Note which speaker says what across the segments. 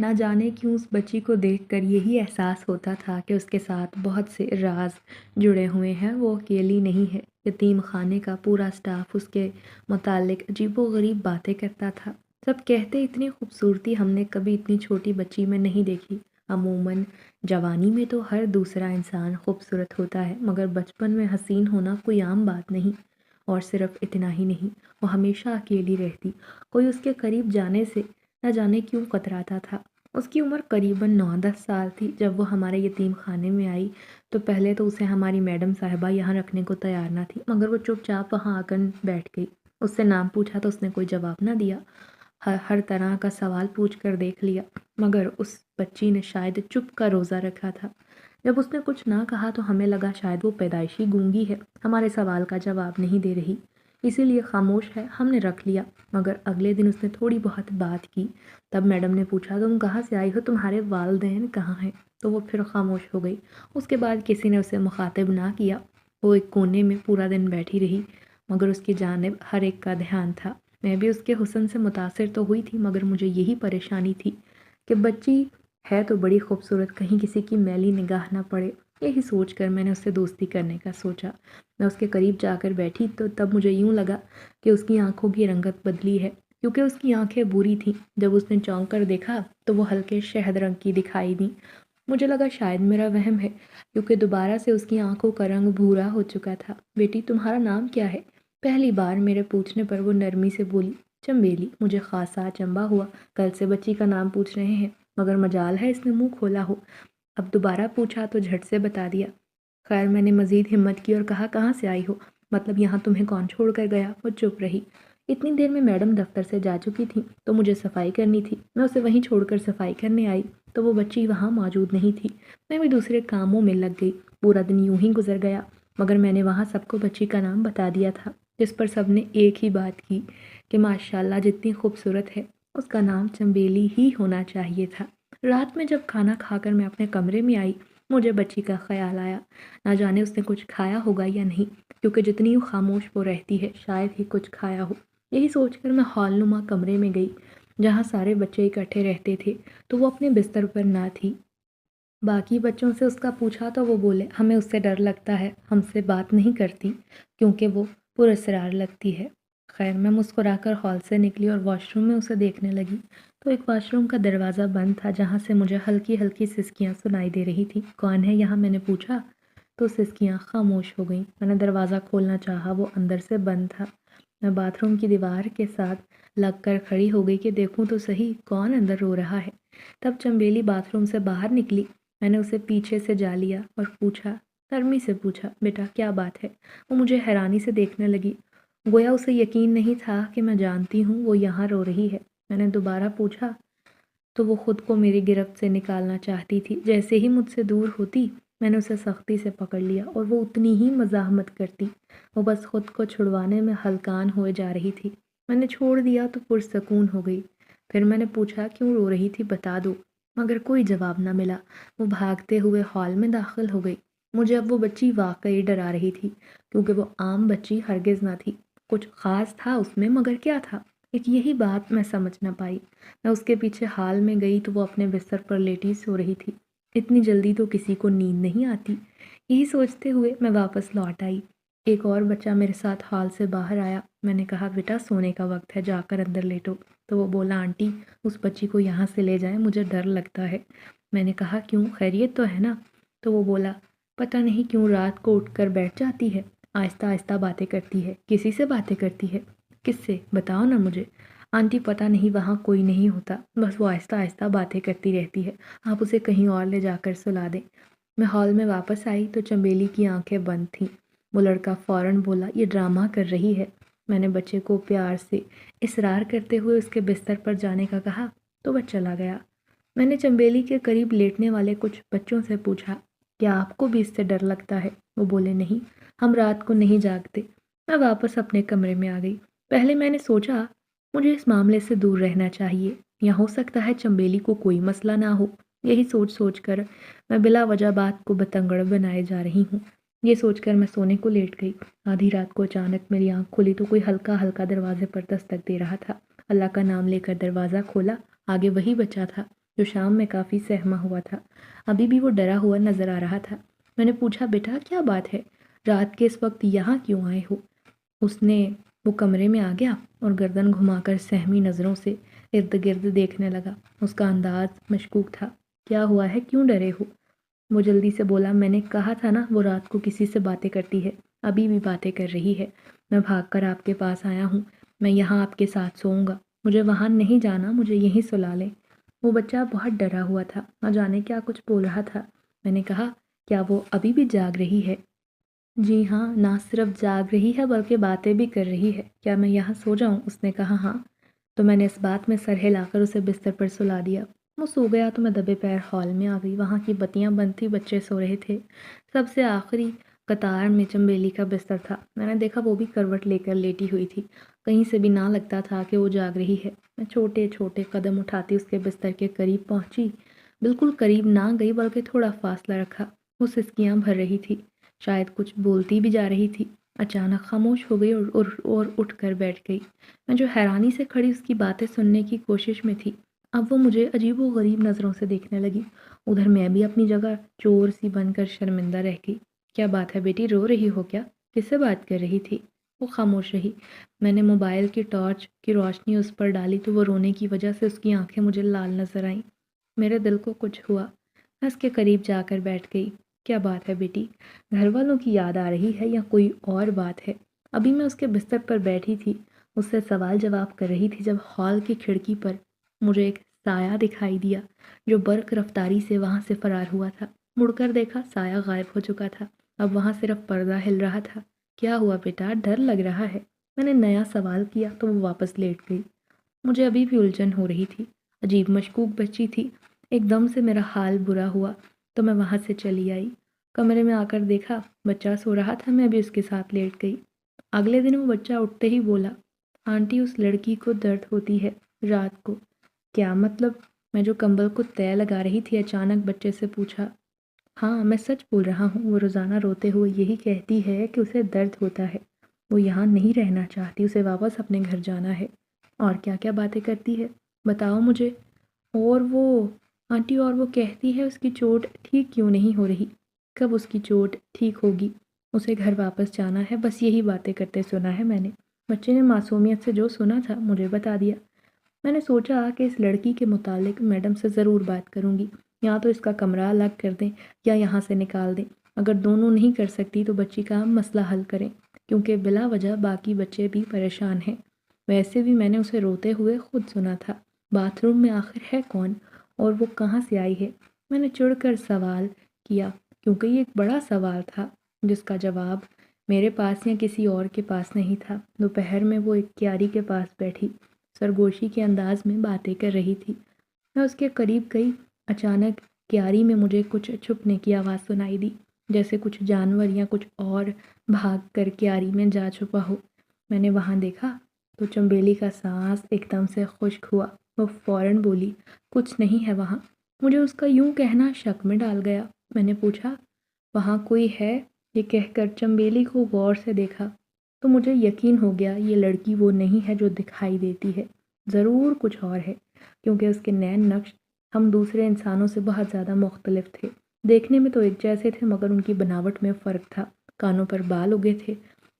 Speaker 1: نہ جانے کیوں اس بچی کو دیکھ کر یہی احساس ہوتا تھا کہ اس کے ساتھ بہت سے راز جڑے ہوئے ہیں، وہ اکیلی نہیں ہے۔ یتیم خانے کا پورا اسٹاف اس کے متعلق عجیب و غریب باتیں کرتا تھا۔ سب کہتے اتنی خوبصورتی ہم نے کبھی اتنی چھوٹی بچی میں نہیں دیکھی۔ عموماً جوانی میں تو ہر دوسرا انسان خوبصورت ہوتا ہے، مگر بچپن میں حسین ہونا کوئی عام بات نہیں۔ اور صرف اتنا ہی نہیں، وہ ہمیشہ اکیلی رہتی، کوئی اس کے قریب جانے سے نہ جانے کیوں کتراتا تھا۔ اس کی عمر قریباً 9-10 سال تھی جب وہ ہمارے یتیم خانے میں آئی تو پہلے تو اسے ہماری میڈم صاحبہ یہاں رکھنے کو تیار نہ تھی، مگر وہ چپ چاپ وہاں آ کر بیٹھ گئی۔ اس سے نام پوچھا تو اس نے کوئی جواب نہ دیا، ہر طرح کا سوال پوچھ کر دیکھ لیا، مگر اس بچی نے شاید چپ کا روزہ رکھا تھا۔ جب اس نے کچھ نہ کہا تو ہمیں لگا شاید وہ پیدائشی گونگی ہے، ہمارے سوال کا جواب نہیں دے رہی، اسی لیے خاموش ہے، ہم نے رکھ لیا۔ مگر اگلے دن اس نے تھوڑی بہت بات کی، تب میڈم نے پوچھا تم کہاں سے آئی ہو، تمہارے والدین کہاں ہیں؟ تو وہ پھر خاموش ہو گئی۔ اس کے بعد کسی نے اسے مخاطب نہ کیا، وہ ایک کونے میں پورا دن بیٹھی رہی، مگر اس کی جانب ہر ایک کا دھیان تھا۔ میں بھی اس کے حسن سے متاثر تو ہوئی تھی، مگر مجھے یہی پریشانی تھی کہ بچی ہے تو بڑی خوبصورت، کہیں کسی کی میلی نگاہ نہ پڑے۔ یہی سوچ کر میں نے اس سے دوستی کرنے کا سوچا۔ میں اس کے قریب جا کر بیٹھی تو تب مجھے یوں لگا کہ اس کی آنکھوں کی رنگت بدلی ہے، کیونکہ اس کی آنکھیں بری تھیں۔ جب اس نے چونک کر دیکھا تو وہ ہلکے شہد رنگ کی دکھائی دیں۔ مجھے لگا شاید میرا وہم ہے، کیونکہ دوبارہ سے اس کی آنکھوں کا رنگ بھورا ہو چکا تھا۔ بیٹی تمہارا نام کیا ہے؟ پہلی بار میرے پوچھنے پر وہ نرمی سے بولی۔ چنبیلی۔ مجھے خاصا اچنبھا ہوا، کل سے بچی کا نام پوچھ رہے ہیں، مگر مجال ہے اس نے منہ کھولا ہو۔ اب دوبارہ پوچھا تو جھٹ سے بتا دیا۔ خیر میں نے مزید ہمت کی اور کہا کہاں سے آئی ہو؟ مطلب یہاں تمہیں کون چھوڑ کر گیا؟ وہ چپ رہی۔ اتنی دیر میں میڈم دفتر سے جا چکی تھی تو مجھے صفائی کرنی تھی، میں اسے وہیں چھوڑ کر صفائی کرنے آئی تو وہ بچی وہاں موجود نہیں تھی۔ میں بھی دوسرے کاموں میں لگ گئی، پورا دن یوں ہی گزر گیا، مگر میں نے وہاں سب کو بچی کا نام بتا دیا تھا، جس پر سب نے ایک ہی بات کی کہ ماشاءاللہ جتنی خوبصورت ہے اس کا نام چنبیلی ہی ہونا چاہیے تھا۔ رات میں جب کھانا کھا کر میں اپنے کمرے میں آئی، مجھے بچی کا خیال آیا، نہ جانے اس نے کچھ کھایا ہوگا یا نہیں، کیونکہ جتنی خاموش وہ رہتی ہے شاید ہی کچھ کھایا ہو۔ یہی سوچ کر میں ہال نما کمرے میں گئی جہاں سارے بچے اکٹھے رہتے تھے، تو وہ اپنے بستر پر نہ تھی۔ باقی بچوں سے اس کا پوچھا تو وہ بولے ہمیں اس سے ڈر لگتا ہے، ہم سے بات نہیں کرتی کیونکہ وہ پراسرار لگتی ہے۔ خیر میں مسکرا کر ہال سے نکلی اور واش روم میں اسے دیکھنے لگی تو ایک واش روم کا دروازہ بند تھا جہاں سے مجھے ہلکی ہلکی سسکیاں سنائی دے رہی تھی۔ کون ہے یہاں؟ میں نے پوچھا تو سسکیاں خاموش ہو گئیں۔ میں نے دروازہ کھولنا چاہا، وہ اندر سے بند تھا۔ میں باتھ روم کی دیوار کے ساتھ لگ کر کھڑی ہو گئی کہ دیکھوں تو صحیح کون اندر رو رہا ہے۔ تب چنبیلی باتھ روم سے باہر نکلی، میں نے اسے پیچھے سے جا لیا اور پوچھا، نرمی سے پوچھا، بیٹا کیا بات ہے؟ وہ مجھے حیرانی سے دیکھنے لگی، گویا اسے یقین نہیں تھا کہ میں جانتی ہوں وہ یہاں رو رہی ہے۔ میں نے دوبارہ پوچھا تو وہ خود کو میری گرفت سے نکالنا چاہتی تھی۔ جیسے ہی مجھ سے دور ہوتی میں نے اسے سختی سے پکڑ لیا اور وہ اتنی ہی مزاحمت کرتی، وہ بس خود کو چھڑوانے میں ہلکان ہوئے جا رہی تھی۔ میں نے چھوڑ دیا تو پرسکون ہو گئی۔ پھر میں نے پوچھا کیوں رو رہی تھی بتا دو، مگر کوئی جواب نہ ملا۔ وہ بھاگتے ہوئے ہال میں داخل ہو گئی۔ مجھے اب وہ بچی واقعی ڈرا رہی تھی، کیونکہ وہ عام بچی ہرگز نہ تھی، کچھ خاص تھا اس میں، مگر کیا تھا؟ ایک یہی بات میں سمجھ نہ پائی۔ میں اس کے پیچھے ہال میں گئی تو وہ اپنے بستر پر لیٹی سو رہی تھی۔ اتنی جلدی تو کسی کو نیند نہیں آتی، یہی سوچتے ہوئے میں واپس لوٹ آئی۔ ایک اور بچہ میرے ساتھ ہال سے باہر آیا۔ میں نے کہا بیٹا سونے کا وقت ہے، جا کر اندر لیٹو۔ تو وہ بولا آنٹی اس بچی کو یہاں سے لے جائیں، مجھے ڈر لگتا ہے۔ میں نے کہا کیوں، خیریت تو ہے نا؟ تو وہ بولا پتہ نہیں کیوں رات کو اٹھ کر بیٹھ جاتی ہے، آہستہ آہستہ باتیں کرتی ہے۔ کسی سے باتیں کرتی ہے؟ کس سے بتاؤ نا مجھے۔ آنٹی پتہ نہیں وہاں کوئی نہیں ہوتا، بس وہ آہستہ آہستہ باتیں کرتی رہتی ہے، آپ اسے کہیں اور لے جا کر سلا دیں۔ میں ہال میں واپس آئی تو چنبیلی کی آنکھیں بند تھیں۔ وہ لڑکا فوراً بولا یہ ڈرامہ کر رہی ہے۔ میں نے بچے کو پیار سے اصرار کرتے ہوئے اس کے بستر پر جانے کا کہا تو وہ چلا گیا۔ میں نے چنبیلی کے قریب لیٹنے والے کچھ بچوں سے پوچھا کیا آپ کو بھی اس سے ڈر لگتا ہے؟ وہ بولے نہیں، ہم رات کو نہیں جاگتے۔ میں واپس اپنے کمرے میں آ گئی۔ پہلے میں نے سوچا مجھے اس معاملے سے دور رہنا چاہیے، یا ہو سکتا ہے چنبیلی کو کوئی مسئلہ نہ ہو۔ یہی سوچ کر میں بلا وجہ بات کو بتنگڑ بنائے جا رہی ہوں۔ یہ سوچ کر میں سونے کو لیٹ گئی۔ آدھی رات کو اچانک میری آنکھ کھلی تو کوئی ہلکا ہلکا دروازے پر دستک دے رہا تھا۔ اللہ کا نام لے کر دروازہ کھولا، آگے وہی بچہ تھا جو شام میں کافی سہما ہوا تھا۔ ابھی بھی وہ ڈرا ہوا نظر آ رہا تھا۔ میں نے پوچھا بیٹا کیا بات ہے؟ رات کے اس وقت یہاں کیوں آئے ہو؟ اس نے وہ کمرے میں آ گیا اور گردن گھما کر سہمی نظروں سے ارد گرد دیکھنے لگا۔ اس کا انداز مشکوک تھا۔ کیا ہوا ہے، کیوں ڈرے ہو؟ وہ جلدی سے بولا، میں نے کہا تھا نا وہ رات کو کسی سے باتیں کرتی ہے، ابھی بھی باتیں کر رہی ہے۔ میں بھاگ کر آپ کے پاس آیا ہوں، میں یہاں آپ کے ساتھ سوؤں گا، مجھے وہاں نہیں جانا، مجھے یہیں سلا لیں۔ وہ بچہ بہت ڈرا ہوا تھا، نہ جانے کیا کچھ بول رہا تھا۔ میں نے کہا، کیا وہ ابھی بھی جاگ رہی ہے؟ جی ہاں، نہ صرف جاگ رہی ہے بلکہ باتیں بھی کر رہی ہے، کیا میں یہاں سو جاؤں؟ اس نے کہا ہاں۔ تو میں نے اس بات میں سر ہلا کر اسے بستر پر سلا دیا۔ وہ سو گیا تو میں دبے پیر ہال میں آ گئی۔ وہاں کی بتیاں بند تھی، بچے سو رہے تھے۔ سب سے آخری قطار میں چنبیلی کا بستر تھا۔ میں نے دیکھا وہ بھی کروٹ لے کر لیٹی ہوئی تھی، کہیں سے بھی نہ لگتا تھا کہ وہ جاگ رہی ہے۔ میں چھوٹے چھوٹے قدم اٹھاتی اس کے بستر کے قریب پہنچی، بالکل قریب نہ گئی بلکہ تھوڑا فاصلہ رکھا۔ وہ سسکیاں بھر رہی تھی، شاید کچھ بولتی بھی جا رہی تھی۔ اچانک خاموش ہو گئی اور اٹھ کر بیٹھ گئی۔ میں جو حیرانی سے کھڑی اس کی باتیں سننے کی کوشش میں تھی، اب وہ مجھے عجیب و غریب نظروں سے دیکھنے لگی۔ ادھر میں بھی اپنی جگہ چور سی بن کر شرمندہ رہ گئی۔ کیا بات ہے بیٹی، رو رہی ہو کیا؟ کس سے بات کر رہی تھی؟ وہ خاموش رہی۔ میں نے موبائل کی ٹارچ کی روشنی اس پر ڈالی تو وہ رونے کی وجہ سے اس کی آنکھیں مجھے لال نظر آئیں۔ میرے دل کو کچھ ہوا، میں اس کے قریب جا کر بیٹھ گئی۔ کیا بات ہے بیٹی، گھر والوں کی یاد آ رہی ہے یا کوئی اور بات ہے؟ ابھی میں اس کے بستر پر بیٹھی تھی، اس سے سوال جواب کر رہی تھی جب ہال کی کھڑکی پر مجھے ایک سایہ دکھائی دیا جو برق رفتاری سے وہاں سے فرار ہوا تھا۔ مڑ کر دیکھا، سایہ غائب ہو چکا تھا، اب وہاں صرف پردہ ہل رہا تھا۔ کیا ہوا بیٹا، ڈر لگ رہا ہے؟ میں نے نیا سوال کیا تو وہ واپس لیٹ گئی۔ مجھے ابھی بھی الجھن ہو رہی تھی، عجیب مشکوک بچی تھی۔ ایک دم سے میرا حال برا ہوا تو میں وہاں سے چلی آئی۔ کمرے میں آ کر دیکھا بچہ سو رہا تھا، میں بھی اس کے ساتھ لیٹ گئی۔ اگلے دن وہ بچہ اٹھتے ہی بولا، آنٹی اس لڑکی کو درد ہوتی ہے رات کو۔ کیا مطلب؟ میں جو کمبل کو تہ لگا رہی تھی اچانک بچے سے پوچھا۔ ہاں میں سچ بول رہا ہوں، وہ روزانہ روتے ہوئے یہی کہتی ہے کہ اسے درد ہوتا ہے، وہ یہاں نہیں رہنا چاہتی، اسے واپس اپنے گھر جانا ہے۔ اور کیا کیا باتیں کرتی ہے بتاؤ مجھے۔ اور وہ آنٹی، اور وہ کہتی ہے اس کی چوٹ ٹھیک کیوں نہیں ہو رہی، کب اس کی چوٹ ٹھیک ہوگی، اسے گھر واپس جانا ہے، بس یہی باتیں کرتے سنا ہے میں نے۔ بچے نے معصومیت سے جو سنا تھا مجھے بتا دیا۔ میں نے سوچا کہ اس لڑکی کے متعلق میڈم سے ضرور بات کروں گی، یا تو اس کا کمرہ الگ کر دیں یا یہاں سے نکال دیں۔ اگر دونوں نہیں کر سکتی تو بچی کا مسئلہ حل کریں، کیونکہ بلا وجہ باقی بچے بھی پریشان ہیں۔ ویسے بھی میں نے اسے روتے ہوئے خود سنا تھا۔ باتھ روم میں آخر ہے کون اور وہ کہاں سے آئی ہے؟ میں نے چڑھ کر سوال کیا، کیونکہ یہ ایک بڑا سوال تھا جس کا جواب میرے پاس یا کسی اور کے پاس نہیں تھا۔ دوپہر میں وہ ایک کیاری کے پاس بیٹھی سرگوشی کے انداز میں باتیں کر رہی تھی۔ میں اس کے قریب گئی، اچانک کیاری میں مجھے کچھ چھپنے کی آواز سنائی دی، جیسے کچھ جانور یا کچھ اور بھاگ کر کیاری میں جا چھپا ہو۔ میں نے وہاں دیکھا تو چنبیلی کا سانس ایک دم سے خشک ہوا۔ وہ فوراً بولی، کچھ نہیں ہے وہاں۔ مجھے اس کا یوں کہنا شک میں ڈال گیا۔ میں نے پوچھا، وہاں کوئی ہے؟ یہ کہہ کر چنبیلی کو غور سے دیکھا تو مجھے یقین ہو گیا یہ لڑکی وہ نہیں ہے جو دکھائی دیتی ہے، ضرور کچھ اور ہے، کیونکہ اس کے نین نقش ہم دوسرے انسانوں سے بہت زیادہ مختلف تھے۔ دیکھنے میں تو ایک جیسے تھے مگر ان کی بناوٹ میں فرق تھا۔ کانوں پر بال اگے تھے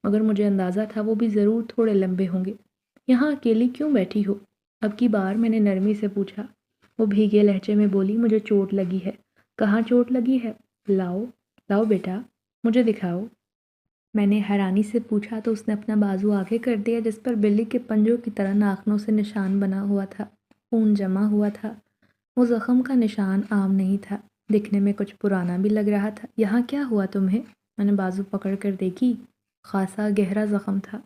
Speaker 1: مگر مجھے اندازہ تھا وہ بھی ضرور تھوڑے لمبے ہوں گے۔ یہاں اکیلی کیوں بیٹھی ہو؟ اب کی بار میں نے نرمی سے پوچھا۔ وہ بھیگے لہجے میں بولی، مجھے چوٹ لگی ہے۔ کہاں چوٹ لگی ہے؟ لاؤ لاؤ بیٹا، مجھے دکھاؤ۔ میں نے حیرانی سے پوچھا تو اس نے اپنا بازو آگے کر دیا جس پر بلی کے پنجوں کی طرح ناخنوں سے نشان بنا ہوا تھا، خون جمع ہوا تھا۔ وہ زخم کا نشان عام نہیں تھا، دکھنے میں کچھ پرانا بھی لگ رہا تھا۔ یہاں کیا ہوا تمہیں؟ میں نے بازو پکڑ کر دیکھی، خاصا گہرا زخم تھا۔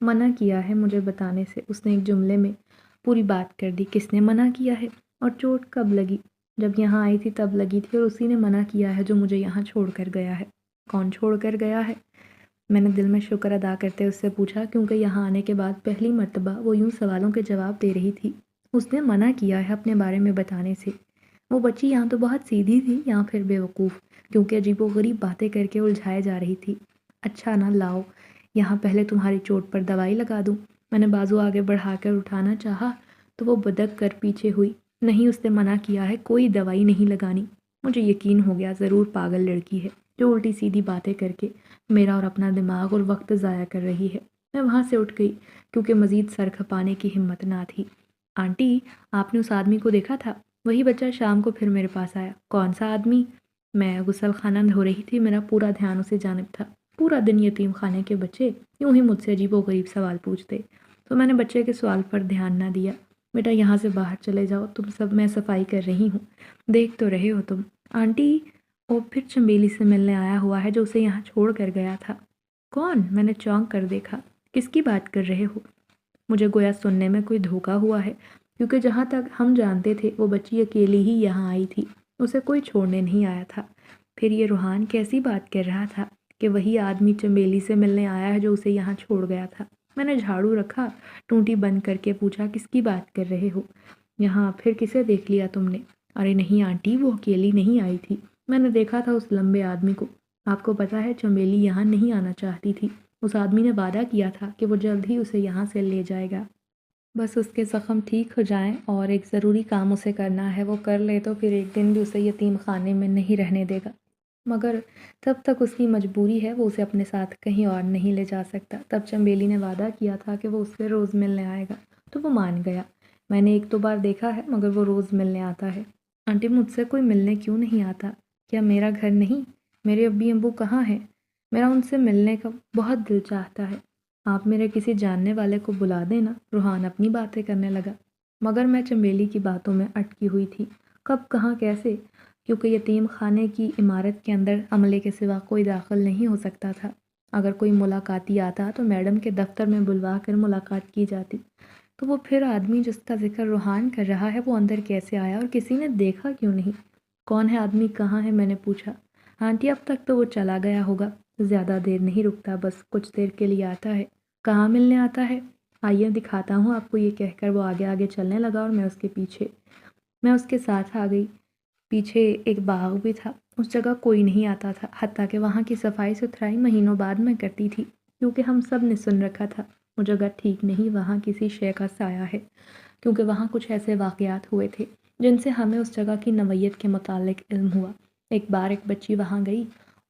Speaker 1: منع کیا ہے مجھے بتانے سے، اس نے ایک جملے میں پوری بات کر دی۔ کس نے منع کیا ہے؟ اور چوٹ کب لگی؟ جب یہاں آئی تھی تب لگی تھی، اور اسی نے منع کیا ہے جو مجھے یہاں چھوڑ کر گیا ہے۔ کون چھوڑ کر گیا ہے؟ میں نے دل میں شکر ادا کرتے اس سے پوچھا، کیونکہ یہاں آنے کے بعد پہلی مرتبہ وہ یوں سوالوں کے جواب دے رہی تھی۔ اس نے منع کیا ہے اپنے بارے میں بتانے سے۔ وہ بچی یہاں تو بہت سیدھی تھی یا پھر بیوقوف، کیونکہ عجیب و غریب باتیں کر کے الجھائے جا رہی تھی۔ اچھا نا، لاؤ یہاں پہلے تمہاری چوٹ پر دوائی لگا دوں۔ میں نے بازو آگے بڑھا کر اٹھانا چاہا تو وہ بدک کر پیچھے ہوئی۔ نہیں، اس نے منع کیا ہے، کوئی دوائی نہیں لگانی۔ مجھے یقین ہو گیا ضرور پاگل لڑکی ہے جو الٹی سیدھی باتیں کر کے میرا اور اپنا دماغ اور وقت ضائع کر رہی ہے۔ میں وہاں سے اٹھ گئی کیونکہ مزید سر کھپانے کی ہمت نہ تھی۔ آنٹی، آپ نے اس آدمی کو دیکھا تھا؟ وہی بچہ شام کو پھر میرے پاس آیا۔ کون سا آدمی؟ میں غسل خانہ دھو رہی تھی، میرا پورا دھیان اسی جانب تھا۔ پورا دن یتیم خانے کے بچے یوں ہی مجھ سے عجیب و غریب سوال پوچھتے تو میں نے بچے کے سوال پر دھیان نہ دیا۔ بیٹا یہاں سے باہر چلے جاؤ، میں صفائی کر رہی ہوں، دیکھ تو رہے ہو تم۔ آنٹی، وہ پھر چمیلی سے ملنے آیا ہوا ہے جو اسے یہاں چھوڑ کر گیا تھا۔ کون؟ میں نے چونک کر دیکھا۔ کس کی بات کر رہے ہو؟ مجھے گویا سننے میں کوئی دھوکا ہوا ہے، کیونکہ جہاں تک ہم جانتے تھے وہ بچی اکیلی ہی یہاں آئی تھی، اسے کوئی چھوڑنے نہیں آیا تھا۔ پھر یہ روحان کیسی بات کر رہا تھا کہ وہی آدمی چمیلی سے ملنے آیا ہے جو اسے یہاں چھوڑ گیا تھا؟ میں نے جھاڑو رکھا، ٹونٹی بند کر کے پوچھا، کس کی بات کر رہے ہو؟ یہاں پھر کسے دیکھ لیا تم نے؟ ارے نہیں آنٹی، وہ اکیلی نہیں آئی تھی، میں نے دیکھا تھا اس لمبے آدمی کو۔ آپ کو پتا ہے چمیلی یہاں نہیں آنا چاہتی تھی، اس آدمی نے وعدہ کیا تھا کہ وہ جلد ہی اسے یہاں سے لے جائے گا، بس اس کے زخم ٹھیک ہو جائیں، اور ایک ضروری کام اسے کرنا ہے، وہ کر لے تو پھر ایک دن بھی اسے یتیم خانے میں نہیں رہنے دے گا، مگر تب تک اس کی مجبوری ہے، وہ اسے اپنے ساتھ کہیں اور نہیں لے جا سکتا۔ تب چمیلی نے وعدہ کیا تھا کہ وہ اس سے روز ملنے آئے گا، تو وہ مان گیا۔ میں نے ایک دو بار دیکھا ہے، مگر وہ روز ملنے آتا ہے۔ آنٹی، مجھ سے کوئی ملنے کیوں نہیں آتا؟ کیا میرا گھر نہیں؟ میرے ابی ابو کہاں ہیں؟ میرا ان سے ملنے کا بہت دل چاہتا ہے۔ آپ میرے کسی جاننے والے کو بلا دینا۔ روحان اپنی باتیں کرنے لگا، مگر میں چمیلی کی باتوں میں اٹکی ہوئی تھی۔ کب، کہاں، کیسے؟ کیونکہ یتیم خانے کی عمارت کے اندر عملے کے سوا کوئی داخل نہیں ہو سکتا تھا۔ اگر کوئی ملاقاتی آتا تو میڈم کے دفتر میں بلوا کر ملاقات کی جاتی۔ تو وہ پھر آدمی جس کا ذکر روحان کر رہا ہے وہ اندر کیسے آیا اور کسی نے دیکھا کیوں نہیں؟ کون ہے آدمی، کہاں ہے؟ میں نے پوچھا۔ آنٹی، اب تک تو وہ چلا گیا ہوگا، زیادہ دیر نہیں رکتا، بس کچھ دیر کے لیے آتا ہے۔ کہاں ملنے آتا ہے؟ آئیے دکھاتا ہوں آپ کو، یہ کہہ کر وہ آگے آگے چلنے لگا اور میں اس کے ساتھ آ گئی۔ پیچھے ایک باغ بھی تھا، اس جگہ کوئی نہیں آتا تھا، حتیٰ کہ وہاں کی صفائی ستھرائی مہینوں بعد میں کرتی تھی، کیونکہ ہم سب نے سن رکھا تھا وہ جگہ ٹھیک نہیں، وہاں کسی شے کا سایہ ہے، کیونکہ وہاں کچھ ایسے واقعات ہوئے تھے جن سے ہمیں اس جگہ کی نوعیت کے متعلق علم ہوا۔ ایک بار ایک بچی وہاں گئی،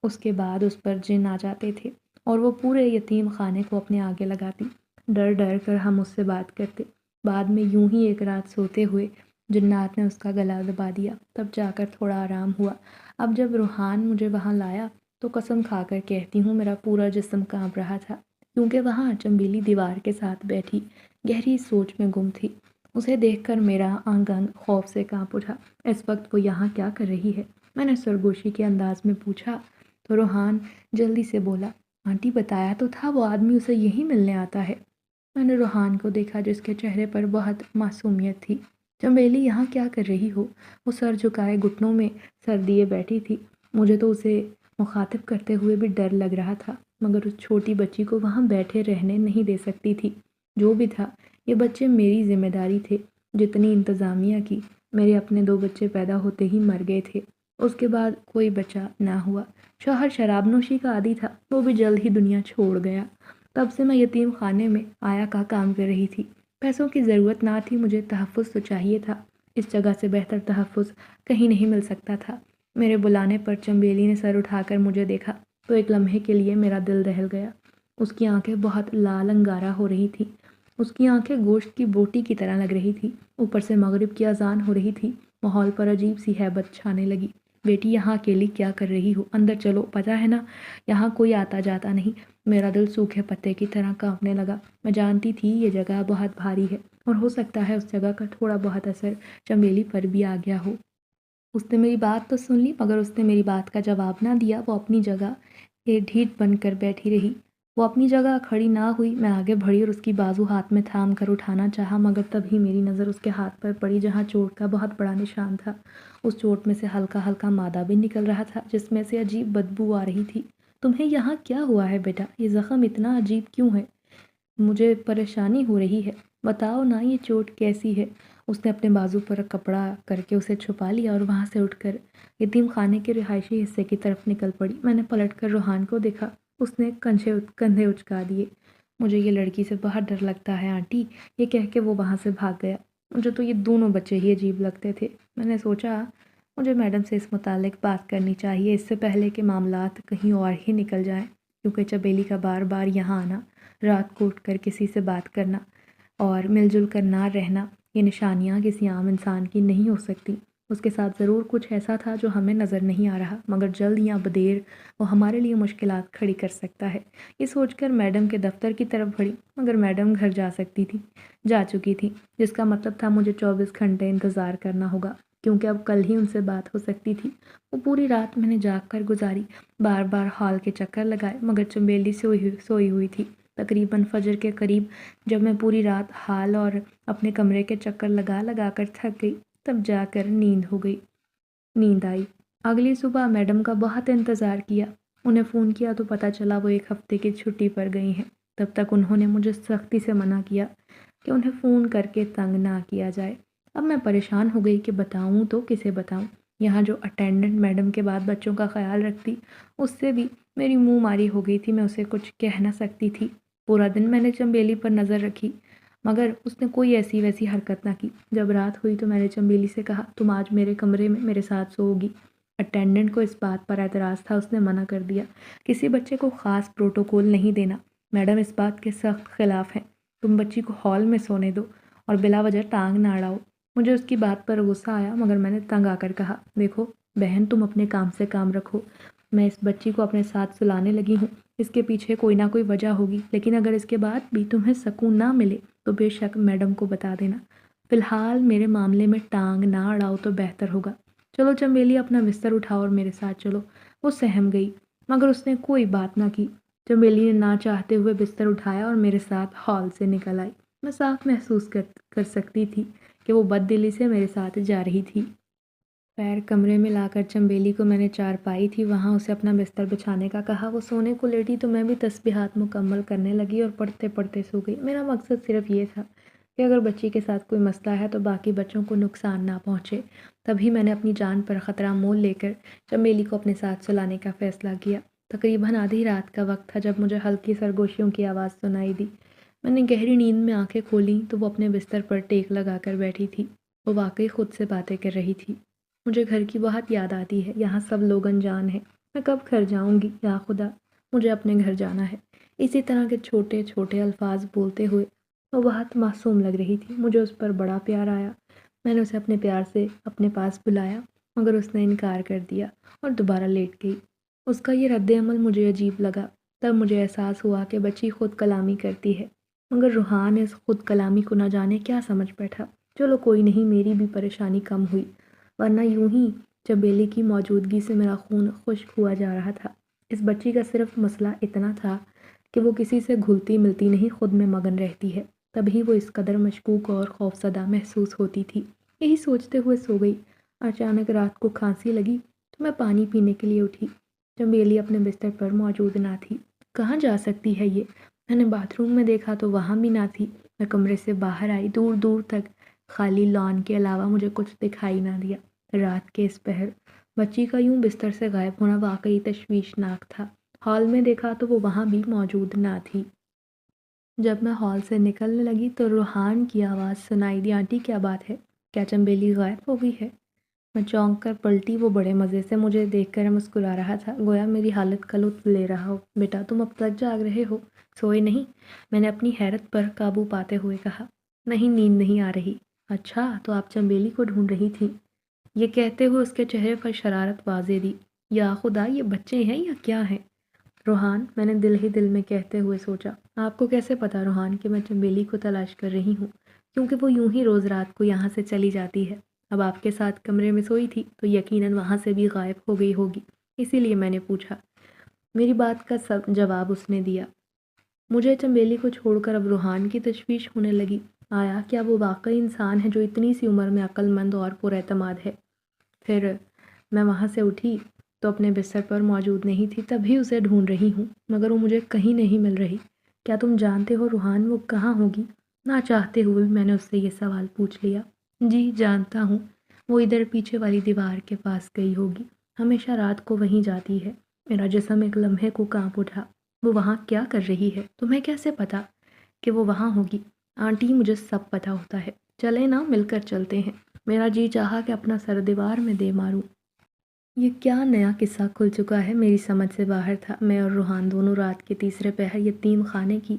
Speaker 1: اس کے بعد اس پر جن آ جاتے تھے اور وہ پورے یتیم خانے کو اپنے آگے لگاتی۔ ڈر ڈر کر ہم اس سے بات کرتے، بعد میں یوں ہی ایک رات سوتے ہوئے جنات نے اس کا گلا دبا دیا، تب جا کر تھوڑا آرام ہوا۔ اب جب روحان مجھے وہاں لایا تو قسم کھا کر کہتی ہوں میرا پورا جسم کانپ رہا تھا، کیونکہ وہاں چمیلی دیوار کے ساتھ بیٹھی گہری سوچ میں گم تھی۔ اسے دیکھ کر میرا انگ انگ خوف سے کانپ اٹھا۔ اس وقت وہ یہاں کیا کر رہی ہے؟ میں نے سرگوشی کے انداز میں پوچھا تو روحان جلدی سے بولا، آنٹی بتایا تو تھا وہ آدمی اسے یہی ملنے آتا ہے۔ میں نے روحان کو دیکھا جس کے چہرے پر بہت معصومیت تھی۔ چمیلی یہاں کیا کر رہی ہو؟ وہ سر جھکائے گھٹنوں میں سر دیے بیٹھی تھی۔ مجھے تو اسے مخاطب کرتے ہوئے بھی ڈر لگ رہا تھا، مگر اس چھوٹی بچی کو وہاں بیٹھے رہنے نہیں دے سکتی تھی۔ جو بھی تھا، یہ بچے میری ذمہ داری تھے، جتنی انتظامیہ کی۔ میرے اپنے 2 بچے پیدا ہوتے ہی مر گئے تھے، اس کے بعد کوئی بچہ نہ ہوا۔ شوہر شراب نوشی کا عادی تھا، وہ بھی جلد ہی دنیا چھوڑ گیا۔ تب سے میں یتیم خانے میں آیا کا کام کر رہی تھی۔ پیسوں کی ضرورت نہ تھی، مجھے تحفظ تو چاہیے تھا، اس جگہ سے بہتر تحفظ کہیں نہیں مل سکتا تھا۔ میرے بلانے پر چمیلی نے سر اٹھا کر مجھے دیکھا تو ایک لمحے کے لیے میرا دل دہل گیا۔ اس کی آنکھیں بہت لال انگارہ ہو رہی تھی، اس کی آنکھیں گوشت کی بوٹی کی طرح لگ رہی تھی، اوپر سے مغرب کی اذان ہو رہی تھی۔ ماحول پر عجیب سی ہیبت چھانے لگی۔ بیٹی یہاں اکیلی کیا کر رہی ہو؟ اندر چلو، پتہ ہے نا یہاں کوئی آتا جاتا نہیں۔ میرا دل سوکھے پتے کی طرح کانپنے لگا۔ میں جانتی تھی یہ جگہ بہت بھاری ہے اور ہو سکتا ہے اس جگہ کا تھوڑا بہت اثر چمیلی پر بھی آ گیا ہو۔ اس نے میری بات تو سن لی، مگر اس نے میری بات کا جواب نہ دیا۔ وہ اپنی جگہ ایک ڈھیٹ بن کر بیٹھی رہی۔ وہ اپنی جگہ کھڑی نہ ہوئی۔ میں آگے بڑھی اور اس کی بازو ہاتھ میں تھام کر اٹھانا چاہا، مگر تبھی میری نظر اس کے ہاتھ پر پڑی جہاں چوٹ کا بہت بڑا نشان تھا۔ اس چوٹ میں سے ہلکا ہلکا مادہ بھی نکل رہا تھا، جس میں سے عجیب بدبو آ رہی تھی۔ تمہیں یہاں کیا ہوا ہے بیٹا؟ یہ زخم اتنا عجیب کیوں ہے؟ مجھے پریشانی ہو رہی ہے، بتاؤ نا یہ چوٹ کیسی ہے؟ اس نے اپنے بازو پر کپڑا کر کے اسے چھپا لیا اور وہاں سے اٹھ کر یتیم خانے کے رہائشی حصے کی طرف نکل پڑی۔ میں نے پلٹ کر روحان کو دیکھا، اس نے کندھے اچکا دیے۔ مجھے یہ لڑکی سے بہت ڈر لگتا ہے آنٹی، یہ کہہ کے وہ وہاں سے بھاگ گیا۔ مجھے تو یہ دونوں بچے ہی عجیب لگتے تھے۔ میں نے سوچا مجھے میڈم سے اس متعلق بات کرنی چاہیے اس سے پہلے کہ معاملات کہیں اور ہی نکل جائیں، کیونکہ چمیلی کا بار بار یہاں آنا، رات کو اٹھ کر کسی سے بات کرنا اور مل جل کر نہ رہنا، یہ نشانیاں کسی عام انسان کی نہیں ہو سکتی۔ اس کے ساتھ ضرور کچھ ایسا تھا جو ہمیں نظر نہیں آ رہا، مگر جلد یا بدیر وہ ہمارے لیے مشکلات کھڑی کر سکتا ہے۔ یہ سوچ کر میڈم کے دفتر کی طرف بڑھی، مگر میڈم گھر جا چکی تھی، جس کا مطلب تھا مجھے 24 گھنٹے انتظار کرنا ہوگا، کیونکہ اب کل ہی ان سے بات ہو سکتی تھی۔ وہ پوری رات میں نے جاگ کر گزاری، بار بار ہال کے چکر لگائے، مگر چمیلی سوئی ہوئی تھی۔ تقریباً فجر کے قریب جب میں پوری رات ہال اور اپنے کمرے کے چکر لگا کر تھک گئی، تب جا کر نیند آئی۔ اگلی صبح میڈم کا بہت انتظار کیا۔ انہیں فون کیا تو پتہ چلا وہ 1 ہفتے کی چھٹی پر گئی ہیں۔ تب تک انہوں نے مجھے سختی سے منع کیا کہ انہیں فون کر کے تنگ نہ کیا جائے۔ اب میں پریشان ہو گئی کہ بتاؤں تو کسے بتاؤں۔ یہاں جو اٹینڈنٹ میڈم کے بعد بچوں کا خیال رکھتی، اس سے بھی میری منہ ماری ہو گئی تھی، میں اسے کچھ کہہ نہ سکتی تھی۔ پورا دن میں نے چمیلی پر نظر رکھی، مگر اس نے کوئی ایسی ویسی حرکت نہ کی۔ جب رات ہوئی تو میں نے چمیلی سے کہا، تم آج میرے کمرے میں میرے ساتھ سو گی۔ اٹینڈنٹ کو اس بات پر اعتراض تھا، اس نے منع کر دیا۔ کسی بچے کو خاص پروٹوکول نہیں دینا، میڈم اس بات کے سخت خلاف ہیں۔ تم بچی کو ہال میں سونے دو اور بلا وجہ ٹانگ نہ اڑاؤ۔ مجھے اس کی بات پر غصہ آیا، مگر میں نے تنگ آ کر کہا، دیکھو بہن، تم اپنے کام سے کام رکھو۔ میں اس بچی کو اپنے ساتھ سلانے لگی ہوں، اس کے پیچھے کوئی نہ کوئی وجہ ہوگی، لیکن اگر اس کے بعد بھی تمہیں سکون نہ ملے تو بے شک میڈم کو بتا دینا۔ فی الحال میرے معاملے میں ٹانگ نہ اڑاؤ تو بہتر ہوگا۔ چلو چمیلی، اپنا بستر اٹھاؤ اور میرے ساتھ چلو۔ وہ سہم گئی، مگر اس نے کوئی بات نہ کی۔ چمیلی نے نہ چاہتے ہوئے بستر اٹھایا اور میرے ساتھ ہال سے نکل آئی۔ میں صاف محسوس کر سکتی تھی کہ وہ بد دلی سے میرے ساتھ جا رہی تھی۔ پیر کمرے میں لا کر چمیلی کو میں نے چارپائی تھی وہاں اسے اپنا بستر بچھانے کا کہا۔ وہ سونے کو لیٹی تو میں بھی تسبیحات مکمل کرنے لگی اور پڑھتے پڑھتے سو گئی۔ میرا مقصد صرف یہ تھا کہ اگر بچی کے ساتھ کوئی مسئلہ ہے تو باقی بچوں کو نقصان نہ پہنچے۔ تبھی میں نے اپنی جان پر خطرہ مول لے کر چمیلی کو اپنے ساتھ سلانے کا فیصلہ کیا۔ تقریباً آدھی رات کا وقت تھا جب مجھے ہلکی سرگوشیوں کی آواز سنائی دی۔ میں نے گہری نیند میں آنکھیں کھولیں تو وہ اپنے بستر پر ٹیک لگا کر بیٹھی تھی۔ وہ واقعی خود سے باتیں کر رہی تھی۔ مجھے گھر کی بہت یاد آتی ہے، یہاں سب لوگ انجان ہیں۔ میں کب گھر جاؤں گی؟ یا خدا، مجھے اپنے گھر جانا ہے۔ اسی طرح کے چھوٹے چھوٹے الفاظ بولتے ہوئے وہ بہت معصوم لگ رہی تھی۔ مجھے اس پر بڑا پیار آیا۔ میں نے اسے اپنے پیار سے اپنے پاس بلایا، مگر اس نے انکار کر دیا اور دوبارہ لیٹ گئی۔ اس کا یہ رد عمل مجھے عجیب لگا۔ تب مجھے احساس ہوا کہ بچی خود کلامی کرتی ہے، مگر روحان اس خود کلامی کو نہ جانے کیا سمجھ بیٹھا۔ چلو کوئی نہیں، میری بھی پریشانی کم ہوئی، ورنہ یوں ہی چمیلی کی موجودگی سے میرا خون خشک ہوا جا رہا تھا۔ اس بچی کا صرف مسئلہ اتنا تھا کہ وہ کسی سے گھلتی ملتی نہیں، خود میں مگن رہتی ہے، تبھی وہ اس قدر مشکوک اور خوفزدہ محسوس ہوتی تھی۔ یہی سوچتے ہوئے سو گئی۔ اچانک رات کو کھانسی لگی تو میں پانی پینے کے لیے اٹھی۔ چمیلی اپنے بستر پر موجود نہ تھی۔ کہاں جا سکتی ہے یہ؟ میں نے باتھ روم میں دیکھا تو وہاں بھی نہ تھی۔ میں کمرے سے باہر آئی، دور دور تک خالی لان کے علاوہ مجھے کچھ دکھائی نہ دیا۔ رات کے اس پہر بچی کا یوں بستر سے غائب ہونا واقعی تشویشناک تھا۔ ہال میں دیکھا تو وہ وہاں بھی موجود نہ تھی۔ جب میں ہال سے نکلنے لگی تو روحان کی آواز سنائی دی، آنٹی کیا بات ہے؟ کیا چمیلی غائب ہو گئی ہے؟ میں چونک کر پلٹی۔ وہ بڑے مزے سے مجھے دیکھ کر مسکرا رہا تھا، گویا میری حالت کا لطف لے رہا ہو۔ بیٹا تم اب تک جاگ رہے ہو، سوئے نہیں؟ میں نے اپنی حیرت پر قابو پاتے ہوئے کہا۔ نہیں، نیند نہیں آ رہی۔ اچھا، تو آپ چمیلی کو ڈھونڈ رہی تھی؟ یہ کہتے ہوئے اس کے چہرے پر شرارت واضح دی۔ یا خدا، یہ بچے ہیں یا کیا ہیں؟ روحان، میں نے دل ہی دل میں کہتے ہوئے سوچا، آپ کو کیسے پتا روحان کہ میں چمیلی کو تلاش کر رہی ہوں؟ کیونکہ وہ یوں ہی روز رات کو یہاں سے چلی جاتی ہے۔ اب آپ کے ساتھ کمرے میں سوئی تھی تو یقیناً وہاں سے بھی غائب ہو گئی ہوگی، اسی لیے میں نے پوچھا۔ میری بات کا سب جواب اس نے دیا۔ مجھے چمیلی کو چھوڑ کر اب روحان کی تشویش ہونے لگی۔ آیا کیا وہ واقعی انسان ہے جو اتنی سی عمر میں عقل مند اور پر اعتماد ہے؟ پھر میں وہاں سے اٹھی تو اپنے بستر پر موجود نہیں تھی، تبھی اسے ڈھونڈ رہی ہوں، مگر وہ مجھے کہیں نہیں مل رہی۔ کیا تم جانتے ہو روحان وہ کہاں ہوگی؟ نہ چاہتے ہوئے بھی میں نے اس سے یہ سوال پوچھ لیا۔ جی جانتا ہوں، وہ ادھر پیچھے والی دیوار کے پاس گئی ہوگی، ہمیشہ رات کو وہیں جاتی ہے۔ میرا جسم ایک لمحے کو کانپ اٹھا۔ وہ وہاں کیا کر رہی ہے؟ تمہیں کیسے پتا کہ وہ وہاں ہوگی؟ آنٹی، مجھے سب پتا ہوتا ہے۔ چلے نا مل کر چلتے ہیں۔ میرا جی چاہا کہ اپنا سر دیوار میں دے ماروں۔ یہ کیا نیا قصہ کھل چکا ہے، میری سمجھ سے باہر تھا۔ میں اور روحان دونوں رات کے تیسرے پہر یتیم خانے کی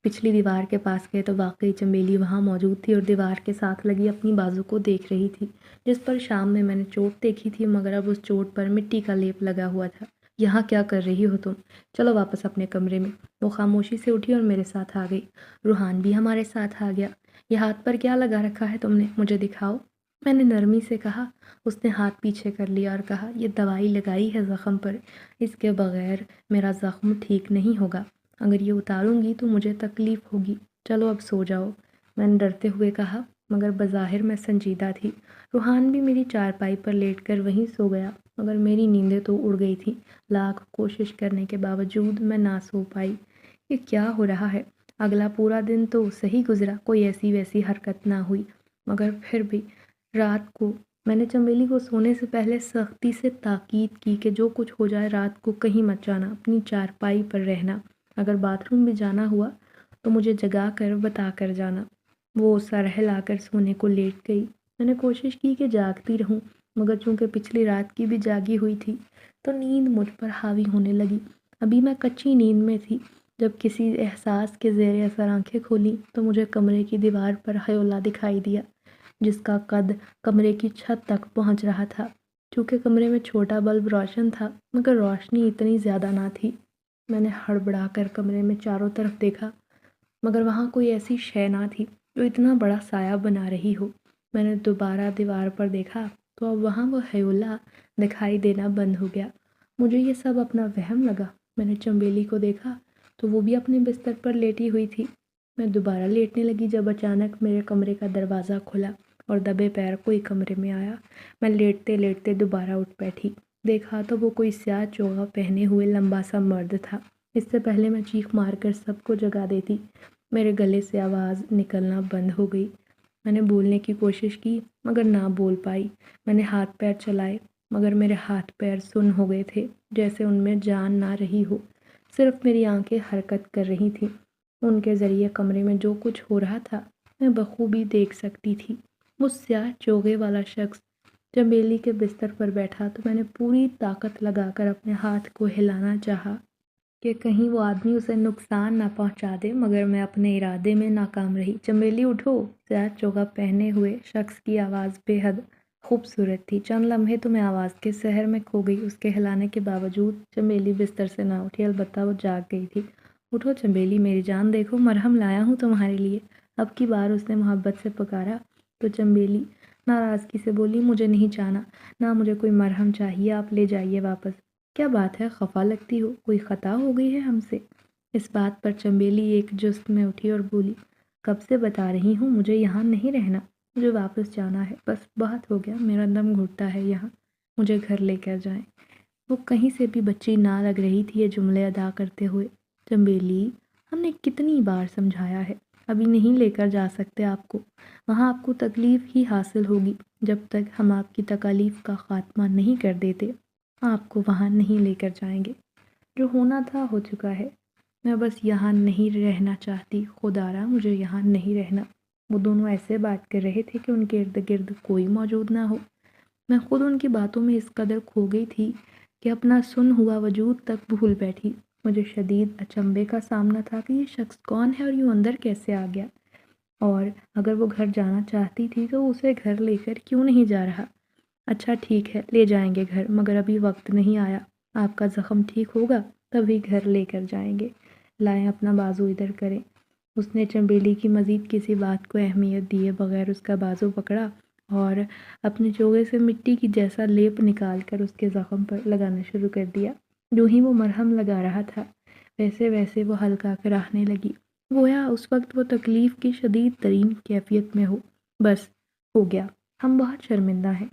Speaker 1: پچھلی دیوار کے پاس گئے تو واقعی چنبیلی وہاں موجود تھی اور دیوار کے ساتھ لگی اپنی بازو کو دیکھ رہی تھی، جس پر شام میں نے چوٹ دیکھی تھی، مگر اب اس چوٹ پر مٹی کا لیپ لگا ہوا تھا۔ یہاں کیا کر رہی ہو تم؟ چلو واپس اپنے کمرے میں۔ وہ خاموشی سے اٹھی اور میرے ساتھ آ گئی۔ روحان بھی ہمارے ساتھ آ گیا۔ یہ ہاتھ پر کیا لگا رکھا ہے تم نے؟ مجھے دکھاؤ، میں نے نرمی سے کہا۔ اس نے ہاتھ پیچھے کر لیا اور کہا، یہ دوائی لگائی ہے زخم پر، اس کے بغیر میرا زخم ٹھیک نہیں ہوگا۔ اگر یہ اتاروں گی تو مجھے تکلیف ہوگی۔ چلو اب سو جاؤ، میں نے ڈرتے ہوئے کہا، مگر بظاہر میں سنجیدہ تھی۔ روحان بھی میری چارپائی پر لیٹ کر وہیں سو گیا، مگر میری نیندیں تو اڑ گئی تھیں۔ لاکھ کوشش کرنے کے باوجود میں نہ سو پائی۔ یہ کیا ہو رہا ہے؟ اگلا پورا دن تو صحیح گزرا، کوئی ایسی ویسی حرکت نہ ہوئی، مگر پھر بھی رات کو میں نے چنبیلی کو سونے سے پہلے سختی سے تاکید کی کہ جو کچھ ہو جائے رات کو کہیں مت جانا، اپنی چارپائی پر رہنا۔ اگر باتھ روم بھی جانا ہوا تو مجھے جگا کر بتا کر جانا۔ وہ سر ہلا کر سونے کو لیٹ گئی۔ میں نے کوشش کی کہ جاگتی رہوں، مگر چونکہ پچھلی رات کی بھی جاگی ہوئی تھی تو نیند مجھ پر حاوی ہونے لگی۔ ابھی میں کچی نیند میں تھی جب کسی احساس کے زیر اثر آنکھیں کھولیں تو مجھے کمرے کی دیوار پر ہیولا دکھائی دیا، جس کا قد کمرے کی چھت تک پہنچ رہا تھا۔ چونکہ کمرے میں چھوٹا بلب روشن تھا، مگر روشنی اتنی زیادہ نہ تھی۔ میں نے ہڑبڑا کر کمرے میں چاروں طرف دیکھا، مگر وہاں کوئی ایسی شے نہ تھی جو اتنا بڑا سایہ بنا رہی ہو۔ میں نے دوبارہ دیوار پر دیکھا تو اب وہاں وہ ہیولا دکھائی دینا بند ہو گیا۔ مجھے یہ سب اپنا وہم لگا۔ میں نے چنبیلی کو دیکھا تو وہ بھی اپنے بستر پر لیٹی ہوئی تھی۔ میں دوبارہ لیٹنے لگی جب اچانک میرے کمرے کا دروازہ کھلا اور دبے پیر کوئی کمرے میں آیا۔ میں لیٹتے لیٹتے دوبارہ اٹھ بیٹھی۔ دیکھا تو وہ کوئی سیاہ چوغا پہنے ہوئے لمبا سا مرد تھا۔ اس سے پہلے میں چیخ مار کر سب کو جگا دیتی، میرے گلے سے آواز نکلنا بند ہو گئی۔ میں نے بولنے کی کوشش کی مگر نہ بول پائی۔ میں نے ہاتھ پیر چلائے مگر میرے ہاتھ پیر سن ہو گئے تھے، جیسے ان میں جان نہ رہی ہو، صرف میری آنکھیں حرکت کر رہی تھیں۔ ان کے ذریعے کمرے میں جو کچھ ہو رہا تھا میں بخوبی دیکھ سکتی تھی۔ وہ سیاہ چوغے والا شخص چنبیلی کے بستر پر بیٹھا تو میں نے پوری طاقت لگا کر اپنے ہاتھ کو ہلانا چاہا کہ کہیں وہ آدمی اسے نقصان نہ پہنچا دے، مگر میں اپنے ارادے میں ناکام رہی۔ چنبیلی اٹھو! سیاہ چوغا پہنے ہوئے شخص کی آواز بے حد خوبصورت تھی۔ چند لمحے تو میں آواز کے سحر میں کھو گئی۔ اس کے ہلانے کے باوجود چنبیلی بستر سے نہ اٹھی، البتہ وہ جاگ گئی تھی۔ اٹھو چنبیلی میری جان، دیکھو مرہم لایا ہوں تمہارے لیے۔ اب کی بار اس نے محبت سے پکارا تو چنبیلی ناراضگی سے بولی، مجھے نہیں جانا، نہ مجھے کوئی مرہم چاہیے، آپ لے جائیے واپس۔ کیا بات ہے، خفا لگتی ہو؟ کوئی خطا ہو گئی ہے ہم سے؟ اس بات پر چنبیلی ایک جست میں اٹھی اور بولی، کب سے بتا رہی ہوں مجھے یہاں نہیں رہنا، مجھے واپس جانا ہے، بس بہت ہو گیا، میرا دم گھٹتا ہے یہاں، مجھے گھر لے کر جائیں۔ وہ کہیں سے بھی بچی نہ لگ رہی تھی یہ جملے ادا کرتے ہوئے۔ چنبیلی، ہم نے کتنی بار سمجھایا ہے، ابھی نہیں لے کر جا سکتے آپ کو، وہاں آپ کو تکلیف ہی حاصل ہوگی۔ جب تک ہم آپ کی تکالیف کا خاتمہ نہیں کر دیتے آپ کو وہاں نہیں لے کر جائیں گے۔ جو ہونا تھا ہو چکا ہے، میں بس یہاں نہیں رہنا چاہتی، خدارا مجھے یہاں نہیں رہنا۔ وہ دونوں ایسے بات کر رہے تھے کہ ان کے ارد گرد کوئی موجود نہ ہو۔ میں خود ان کی باتوں میں اس قدر کھو گئی تھی کہ اپنا سن ہوا وجود تک بھول بیٹھی۔ مجھے شدید اچنبھے کا سامنا تھا کہ یہ شخص کون ہے اور یوں اندر کیسے آ گیا، اور اگر وہ گھر جانا چاہتی تھی تو اسے گھر لے کر کیوں نہیں جا رہا۔ اچھا ٹھیک ہے، لے جائیں گے گھر، مگر ابھی وقت نہیں آیا، آپ کا زخم ٹھیک ہوگا تبھی گھر لے کر جائیں گے، لائیں اپنا بازو ادھر کریں۔ اس نے چنبیلی کی مزید کسی بات کو اہمیت دیے بغیر اس کا بازو پکڑا اور اپنے چوغے سے مٹی کی جیسا لیپ نکال کر اس کے زخم پر لگانا شروع کر دیا۔ جو ہی وہ مرہم لگا رہا تھا ویسے ویسے وہ ہلکا کراہنے لگی، گویا اس وقت وہ تکلیف کی شدید ترین کیفیت میں ہو۔ بس ہو گیا، ہم بہت شرمندہ ہیں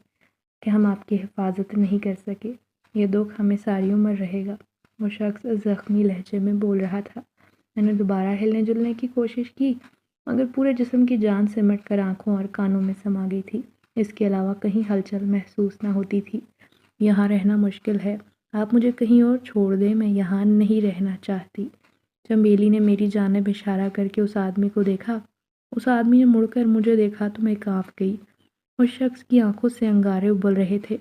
Speaker 1: کہ ہم آپ کی حفاظت نہیں کر سکے، یہ دکھ ہمیں ساری عمر رہے گا، وہ شخص زخمی لہجے میں بول رہا تھا۔ میں نے دوبارہ ہلنے جلنے کی کوشش کی مگر پورے جسم کی جان سمٹ کر آنکھوں اور کانوں میں سما گئی تھی، اس کے علاوہ کہیں ہلچل محسوس نہ ہوتی تھی۔ یہاں رہنا مشکل ہے، آپ مجھے کہیں اور چھوڑ دیں، میں یہاں نہیں رہنا چاہتی۔ چنبیلی نے میری جانب اشارہ کر کے اس آدمی کو دیکھا اس آدمی نے مڑ کر مجھے دیکھا تو میں کانپ گئی۔ اس شخص کی آنکھوں سے انگارے ابل رہے تھے،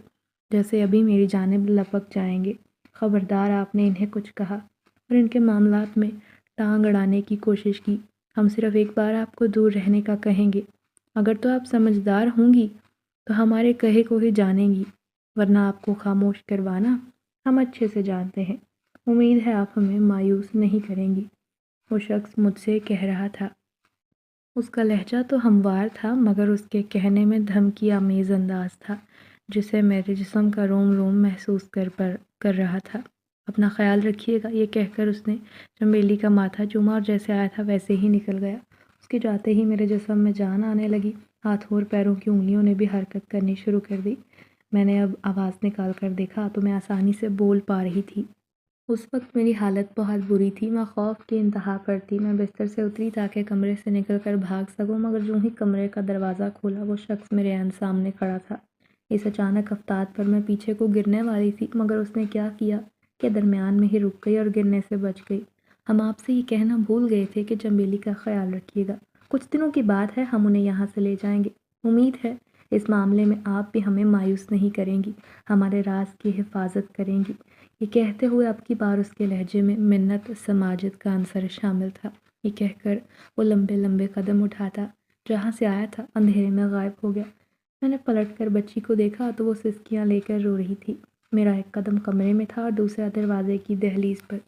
Speaker 1: جیسے ابھی میری جانب لپک جائیں گے۔ خبردار، آپ نے انہیں کچھ کہا اور ان کے معاملات میں ٹانگ اڑانے کی کوشش کی۔ ہم صرف ایک بار آپ کو دور رہنے کا کہیں گے۔ اگر تو آپ سمجھدار ہوں گی تو ہمارے کہے کو ہی جانیں گی، ورنہ آپ کو خاموش کروانا ہم اچھے سے جانتے ہیں۔ امید ہے آپ ہمیں مایوس نہیں کریں گی، وہ شخص مجھ سے کہہ رہا تھا۔ اس کا لہجہ تو ہموار تھا، مگر اس کے کہنے میں دھمکی آمیز انداز تھا جسے میرے جسم کا روم روم محسوس کر رہا تھا۔ اپنا خیال رکھیے گا، یہ کہہ کر اس نے چنبیلی کا ماتھا چوما اور جیسے آیا تھا ویسے ہی نکل گیا۔ اس کے جاتے ہی میرے جسم میں جان آنے لگی، ہاتھوں اور پیروں کی انگلیوں نے بھی حرکت کرنی شروع کر دی۔ میں نے اب آواز نکال کر دیکھا تو میں آسانی سے بول پا رہی تھی۔ اس وقت میری حالت بہت بری تھی، میں خوف کی انتہا پر تھی۔ میں بستر سے اتری تاکہ کمرے سے نکل کر بھاگ سکوں، مگر جوں ہی کمرے کا دروازہ کھولا وہ شخص میرے عین سامنے کھڑا تھا۔ اس اچانک افتاد پر میں پیچھے کو گرنے والی تھی، مگر اس نے کیا کیا کہ درمیان میں ہی رک گئی اور گرنے سے بچ گئی۔ ہم آپ سے یہ کہنا بھول گئے تھے کہ چنبیلی کا خیال رکھیے گا۔ کچھ دنوں کی بات ہے، ہم انہیں یہاں سے لے جائیں گے۔ امید ہے اس معاملے میں آپ بھی ہمیں مایوس نہیں کریں گی، ہمارے راز کی حفاظت کریں گی۔ یہ کہتے ہوئے اب کی بار اس کے لہجے میں منت سماجت کا عنصر شامل تھا۔ یہ کہہ کر وہ لمبے لمبے قدم اٹھاتا، جہاں سے آیا تھا اندھیرے میں غائب ہو گیا۔ میں نے پلٹ کر بچی کو دیکھا تو وہ سسکیاں لے کر رو رہی تھی۔ میرا ایک قدم کمرے میں تھا اور دوسرا دروازے کی دہلیز پر۔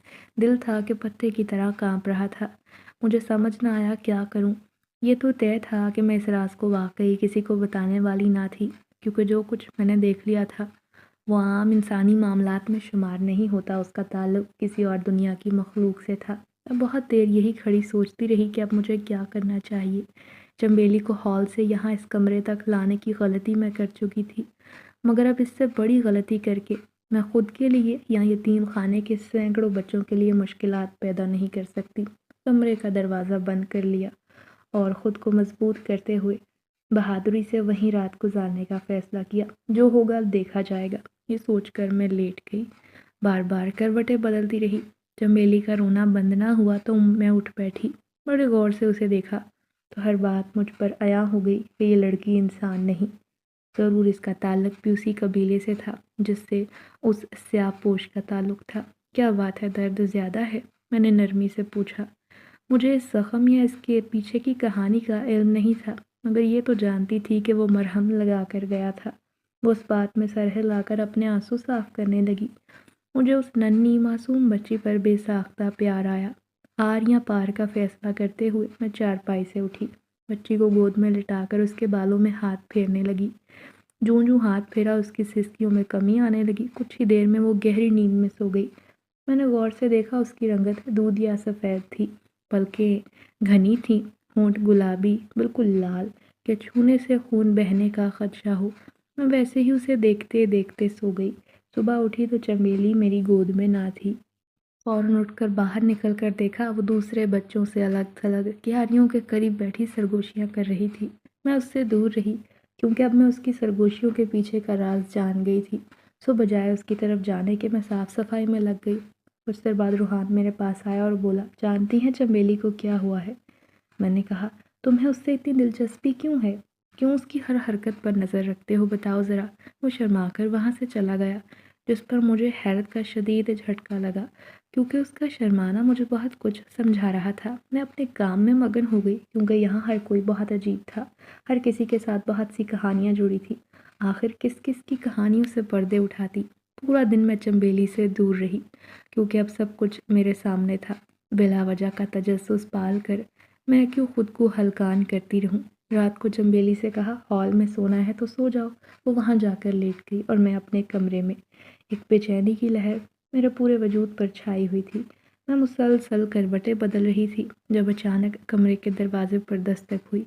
Speaker 1: دل تھا کہ پتے کی طرح کانپ رہا تھا۔ مجھے سمجھ نہ آیا کیا کروں۔ یہ تو طے تھا کہ میں اس راز کو واقعی کسی کو بتانے والی نہ تھی، کیونکہ جو کچھ میں نے دیکھ لیا تھا وہ عام انسانی معاملات میں شمار نہیں ہوتا۔ اس کا تعلق کسی اور دنیا کی مخلوق سے تھا۔ میں بہت دیر یہی کھڑی سوچتی رہی کہ اب مجھے کیا کرنا چاہیے۔ چنبیلی کو ہال سے یہاں اس کمرے تک لانے کی غلطی میں کر چکی تھی، مگر اب اس سے بڑی غلطی کر کے میں خود کے لیے یا یتیم خانے کے سینکڑوں بچوں کے لیے مشکلات پیدا نہیں کر سکتی۔ کمرے کا دروازہ بند کر لیا اور خود کو مضبوط کرتے ہوئے بہادری سے وہیں رات گزارنے کا فیصلہ کیا۔ جو ہوگا دیکھا جائے گا، یہ سوچ کر میں لیٹ گئی، بار بار کروٹیں بدلتی رہی۔ چنبیلی کا رونا بند نہ ہوا تو میں اٹھ بیٹھی، بڑے غور سے اسے دیکھا تو ہر بات مجھ پر عیاں ہو گئی کہ یہ لڑکی انسان نہیں، ضرور اس کا تعلق بھی اسی قبیلے سے تھا جس سے اس سیاہ پوش کا تعلق تھا۔ کیا بات ہے، درد زیادہ ہے؟ میں نے نرمی سے پوچھا۔ مجھے اس زخم یا اس کے پیچھے کی کہانی کا علم نہیں تھا، مگر یہ تو جانتی تھی کہ وہ مرہم لگا کر گیا تھا۔ وہ اس بات میں سر ہلا کر اپنے آنسو صاف کرنے لگی۔ مجھے اس ننھی معصوم بچی پر بے ساختہ پیار آیا۔ آر یا پار کا فیصلہ کرتے ہوئے میں چارپائی سے اٹھی، بچی کو گود میں لٹا کر اس کے بالوں میں ہاتھ پھیرنے لگی۔ جوں جوں ہاتھ پھیرا اس کی سسکیوں میں کمی آنے لگی۔ کچھ ہی دیر میں وہ گہری نیند میں سو گئی۔ میں نے غور سے دیکھا، اس کی رنگت دودھ یا سفید تھی، بلکہ گھنی تھی، ہونٹ گلابی، بالکل لال کہ چھونے سے خون بہنے کا خدشہ ہو۔ میں ویسے ہی اسے دیکھتے دیکھتے سو گئی۔ صبح اٹھی تو چنبیلی میری گود میں نہ تھی۔ فوراً اٹھ کر باہر نکل کر دیکھا وہ دوسرے بچوں سے الگ تھلگ کیاریوں کے قریب بیٹھی سرگوشیاں کر رہی تھی۔ میں اس سے دور رہی، کیونکہ اب میں اس کی سرگوشیوں کے پیچھے کا راز جان گئی تھی۔ سو بجائے اس کی طرف جانے کے میں صاف صفائی میں لگ گئی۔ کچھ دیر بعد روحان میرے پاس آیا اور بولا، جانتی ہیں چنبیلی کو کیا ہوا ہے؟ میں نے کہا، تمہیں اس سے اتنی دلچسپی کیوں ہے؟ کیوں اس کی ہر حرکت پر نظر رکھتے ہو، بتاؤ ذرا۔ وہ شرما کر وہاں سے چلا گیا، جس پر مجھے حیرت کا شدید جھٹکا لگا، کیونکہ اس کا شرمانا مجھے بہت کچھ سمجھا رہا تھا۔ میں اپنے کام میں مگن ہو گئی، کیونکہ یہاں ہر کوئی بہت عجیب تھا، ہر کسی کے ساتھ بہت سی کہانیاں جڑی تھیں۔ آخر کس کس کی کہانیوں سے پردے اٹھاتی؟ پورا دن میں چنبیلی سے دور رہی، کیونکہ اب سب کچھ میرے سامنے تھا۔ بلا وجہ کا تجسس پال کر میں کیوں خود کو ہلکان کرتی رہوں؟ رات کو چنبیلی سے کہا، ہال میں سونا ہے تو سو جاؤ۔ وہ وہاں جا کر لیٹ گئی اور میں اپنے کمرے میں۔ ایک بے چینی کی لہر میرے پورے وجود پر چھائی ہوئی تھی۔ میں مسلسل کروٹیں بدل رہی تھی جب اچانک کمرے کے دروازے پر دستک ہوئی۔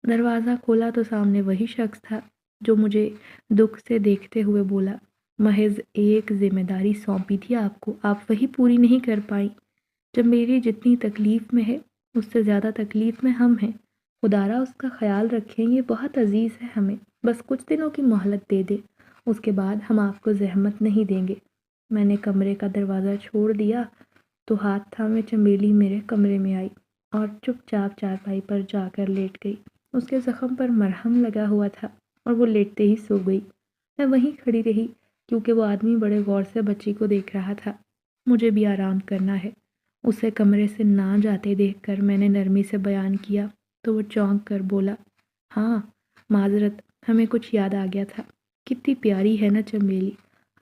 Speaker 1: دروازہ کھولا تو سامنے وہی شخص تھا جو مجھے دکھ سے دیکھتے ہوئے بولا، محض ایک ذمہ داری سونپی تھی آپ کو، آپ وہی پوری نہیں کر پائیں۔ جب میری جتنی تکلیف میں ہے اس سے زیادہ تکلیف میں ہم ہیں۔ خدا را اس کا خیال رکھیں، یہ بہت عزیز ہے ہمیں، بس کچھ دنوں کی مہلت دے دے، اس کے بعد ہم آپ کو زحمت نہیں دیں گے۔ میں نے کمرے کا دروازہ چھوڑ دیا تو ہاتھ تھامے چنبیلی میرے کمرے میں آئی۔ اور چپ چاپ چارپائی پر جا کر لیٹ گئی۔ اس کے زخم پر مرہم لگا ہوا تھا اور وہ لیٹتے ہی سو گئی۔ میں وہیں کھڑی رہی کیونکہ وہ آدمی بڑے غور سے بچی کو دیکھ رہا تھا۔ مجھے بھی آرام کرنا ہے۔ اسے کمرے سے نہ جاتے دیکھ کر میں نے نرمی سے بیان کیا تو وہ چونک کر بولا، ہاں معذرت، ہمیں کچھ یاد آ گیا تھا۔ کتنی پیاری ہے نا چمیلی،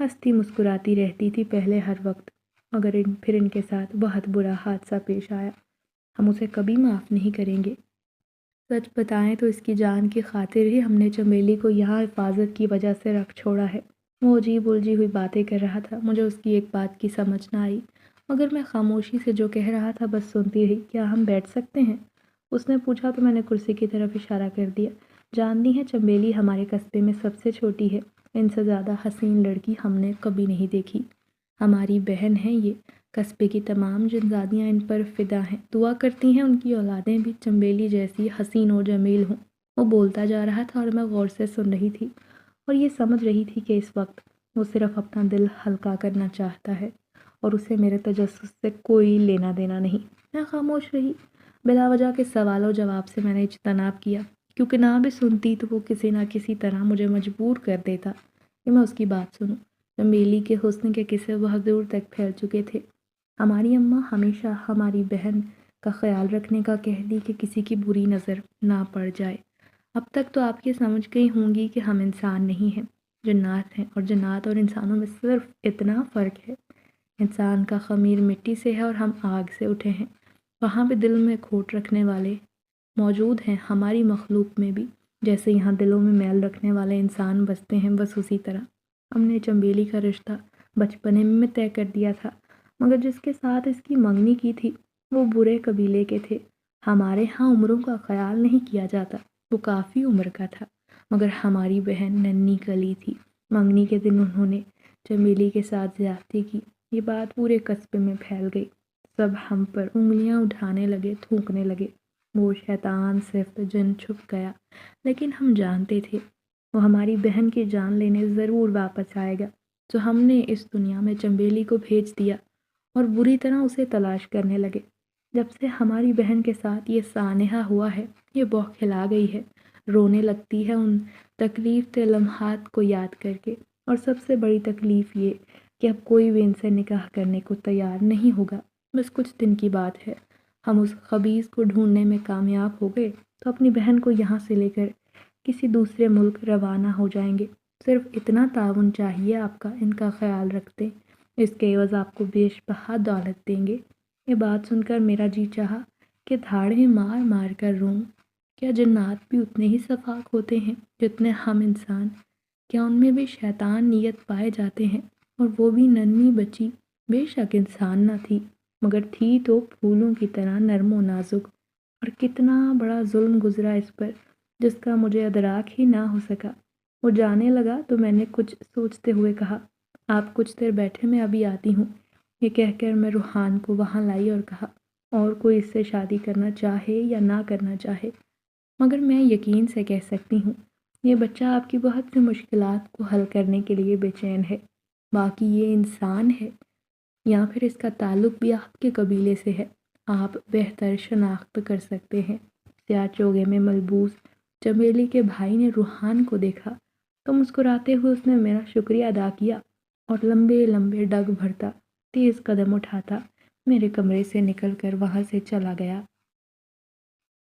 Speaker 1: ہنستی مسکراتی رہتی تھی پہلے ہر وقت، مگر پھر ان کے ساتھ بہت برا حادثہ پیش آیا، ہم اسے کبھی معاف نہیں کریں گے۔ سچ بتائیں تو اس کی جان کی خاطر ہی ہم نے چمیلی کو یہاں حفاظت کی وجہ سے رکھ چھوڑا ہے۔ وہ عجیب الجھی ہوئی باتیں کر رہا تھا، مجھے اس کی ایک بات کی سمجھ نہ آئی، مگر میں خاموشی سے جو کہہ رہا تھا بس سنتی رہی۔ کیا ہم بیٹھ سکتے ہیں؟ اس نے پوچھا تو میں نے کرسی کی طرف اشارہ کر دیا۔ جانتی ہیں چمیلی ہمارے قصبے میں سب سے چھوٹی ہے، ان سے زیادہ حسین لڑکی ہم نے کبھی نہیں دیکھی۔ ہماری بہن ہے یہ، قصبے کی تمام جنزادیاں ان پر فدا ہیں، دعا کرتی ہیں ان کی اولادیں بھی چمیلی جیسی حسین و جمیل ہوں۔ وہ بولتا جا رہا تھا اور میں غور سے سن رہی تھی اور یہ سمجھ رہی تھی کہ اس وقت وہ صرف اپنا دل ہلکا کرنا چاہتا ہے اور اسے میرے تجسس سے کوئی لینا دینا نہیں۔ میں خاموش رہی۔ بلا وجہ کے سوال و جواب سے میں نے اجتناب کیا، کیونکہ نہ بھی سنتی تو وہ کسی نہ کسی طرح مجھے مجبور کر دیتا کہ میں اس کی بات سنوں۔ چمیلی کے حسن کے قصے بہت دور تک پھیل چکے تھے۔ ہماری اماں ہمیشہ ہماری بہن کا خیال رکھنے کا کہتی کہ کسی کی بری نظر نہ پڑ جائے۔ اب تک تو آپ یہ سمجھ گئی ہوں گی کہ ہم انسان نہیں ہیں، جنات ہیں، اور جنات اور انسانوں میں صرف اتنا فرق ہے، انسان کا خمیر مٹی سے ہے اور ہم آگ سے اٹھے ہیں۔ وہاں بھی دل میں کھوٹ رکھنے والے موجود ہیں، ہماری مخلوق میں بھی، جیسے یہاں دلوں میں میل رکھنے والے انسان بستے ہیں، بس اسی طرح ہم نے چمیلی کا رشتہ بچپنے میں طے کر دیا تھا، مگر جس کے ساتھ اس کی منگنی کی تھی وہ برے قبیلے کے تھے۔ ہمارے ہاں عمروں کا خیال نہیں کیا جاتا، وہ کافی عمر کا تھا، مگر ہماری بہن ننھی کلی تھی۔ منگنی کے دن انہوں نے چمیلی کے ساتھ زیادتی کی، یہ بات پورے قصبے میں پھیل گئی، سب ہم پر انگلیاں اٹھانے لگے، تھوکنے لگے۔ وہ شیطان صفت جن چھپ گیا، لیکن ہم جانتے تھے وہ ہماری بہن کی جان لینے ضرور واپس آئے گا، تو ہم نے اس دنیا میں چمیلی کو بھیج دیا اور بری طرح اسے تلاش کرنے لگے۔ جب سے ہماری بہن کے ساتھ یہ سانحہ ہوا ہے، یہ بوکھلا گئی ہے، رونے لگتی ہے ان تکلیف دہ لمحات کو یاد کر کے، اور سب سے بڑی تکلیف یہ کہ اب کوئی بھی ان سے نکاح کرنے کو تیار نہیں ہوگا۔ بس کچھ دن کی بات ہے، ہم اس خبیث کو ڈھونڈنے میں کامیاب ہو گئے تو اپنی بہن کو یہاں سے لے کر کسی دوسرے ملک روانہ ہو جائیں گے۔ صرف اتنا تعاون چاہیے آپ کا، ان کا خیال رکھتے، اس کے عوض آپ کو بیش بہا دولت دیں گے۔ یہ بات سن کر میرا جی چاہا کہ دھاڑیں مار مار کر روں۔ کیا جنات بھی اتنے ہی شفاق ہوتے ہیں جتنے ہم انسان؟ کیا ان میں بھی شیطان نیت پائے جاتے ہیں؟ اور وہ بھی ننھی بچی، بے شک انسان نہ تھی، مگر تھی تو پھولوں کی طرح نرم و نازک، اور کتنا بڑا ظلم گزرا اس پر جس کا مجھے ادراک ہی نہ ہو سکا۔ وہ جانے لگا تو میں نے کچھ سوچتے ہوئے کہا، آپ کچھ دیر بیٹھے، میں ابھی آتی ہوں۔ یہ کہہ کر میں روحان کو وہاں لائی اور کہا، اور کوئی اس سے شادی کرنا چاہے یا نہ کرنا چاہے، مگر میں یقین سے کہہ سکتی ہوں یہ بچہ آپ کی بہت سی مشکلات کو حل کرنے کے لیے بے چین ہے۔ باقی یہ انسان ہے یا پھر اس کا تعلق بھی آپ کے قبیلے سے ہے، آپ بہتر شناخت کر سکتے ہیں۔ سیاہ چوگے میں ملبوس چمیلی کے بھائی نے روحان کو دیکھا تو مسکراتے ہوئے اس نے میرا شکریہ ادا کیا اور لمبے لمبے ڈگ بھرتا، تیز قدم اٹھاتا میرے کمرے سے نکل کر وہاں سے چلا گیا۔